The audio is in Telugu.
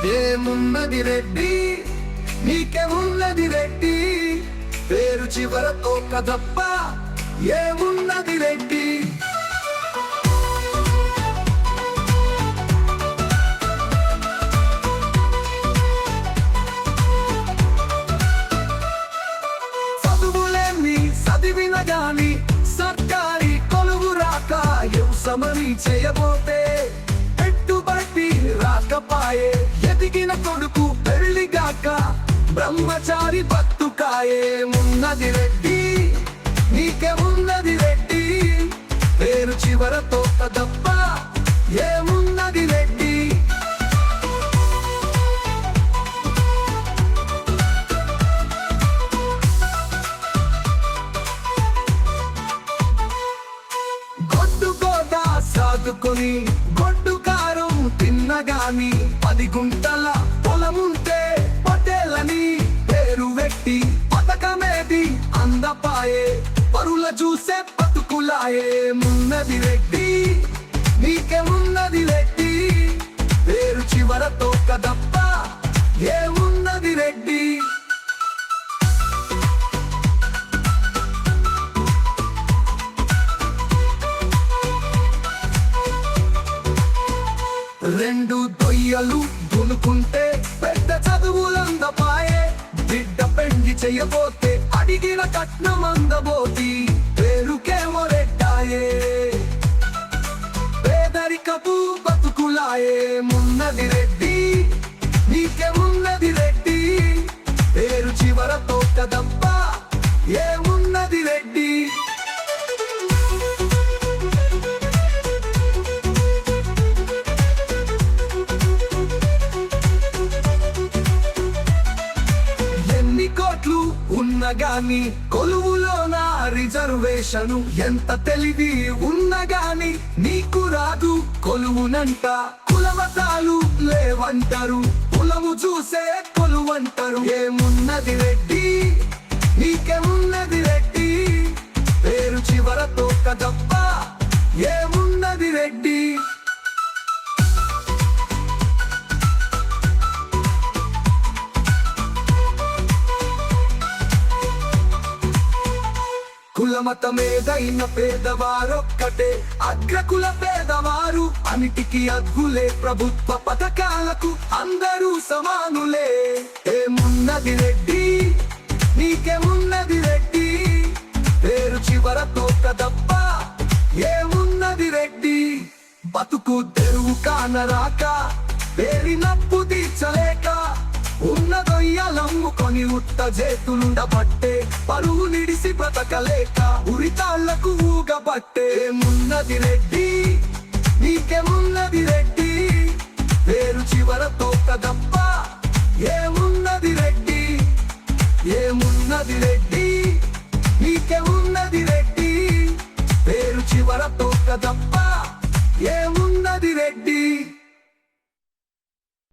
ఏమున్నది రెడ్డి నీకేమున్నది రెడ్డి, పేరు చివరతో కదప్ప ఏమున్నది రెడ్డి. చదువులేమి చదివిన గాని సర్కారీ కొలువు రాక వ్యవసాయం చేయబోతే పెట్టుబడి రాకపాయే, ఎదిగిన కొడుకు పెళ్లిగాక బ్రహ్మచారి బతుకాయే. ఉన్నది రెడ్డి నీకేమున్నది రెడ్డి, పేరు చివరతో కదప్ప ఏమున్నది రెడ్డి. గొడ్డు గోద సాదుకొని గొడ్డు కారం తిన్నగాని 10 గుంటల పొలముంటే పటేలని పేరు వెట్టి పథకమేది అందపాయే, పరుల చూసే బతుకులాయే. మున్నది రెడ్డి నీకేమున్నది రెడ్డి, పేరు చివరతో కదప్ప ఏమున్నది రెడ్డి. రెండు దొయ్యలు దునుకుంటే పెద్ద చదువులందపాయే, బిడ్డ పెండి చెయ్యబోతే అడిగిన కట్నం అందబోతి పేరుకేమో రెడ్డాయే. పేదరికపు బతుకులాయే. మున్నది రెడ్డి నీకేమున్నది రెడ్డి, పేరు చివరతో కదప్ప ఏమున్నది రెడ్డి. కోట్లు ఉన్నగాని కొలువులోన రిజర్వేషను, ఎంత తెలివి ఉన్నగాని నీకు రాదు కొలువునంట. కులమతాలు లేవంటారు, కులము చూసే కొలువంటారు. ఏమున్నది రెడ్డి నీకేమున్నది రెడ్డి, పేరు చివరతో కదప్ప ఏమున్నది రెడ్డి. కులమతమేదైన పేదవారొక్కటే, అగ్రకుల పేదవారు అన్నిటికీ అర్హులే. ప్రభుత్వ పథకాలకు అందరూ సమానులే. ఏమున్నది రెడ్డి నీకేమున్నది రెడ్డి, పేరు చివరతో కదప్ప ఏమున్నది రెడ్డి. బతుకు తెరువు కానరాక పేరినప్పు తీర్చలేక ఉన్నదొయ్యలమ్ముకొని ఉత్త చేతులుండబట్టే, పరువు నిడిసి బ్రతకలేక ఉరితాళ్లకు ఊగబట్టే. ఏమున్నది రెడ్డి నీకేమున్నది రెడ్డి, పేరు చివరతో కదప్ప ఏమున్నది రెడ్డి. ఏమున్నది రెడ్డి నీకేమున్నది రెడ్డి, పేరు చివరతో కదప్ప ఏమున్నది రెడ్డి.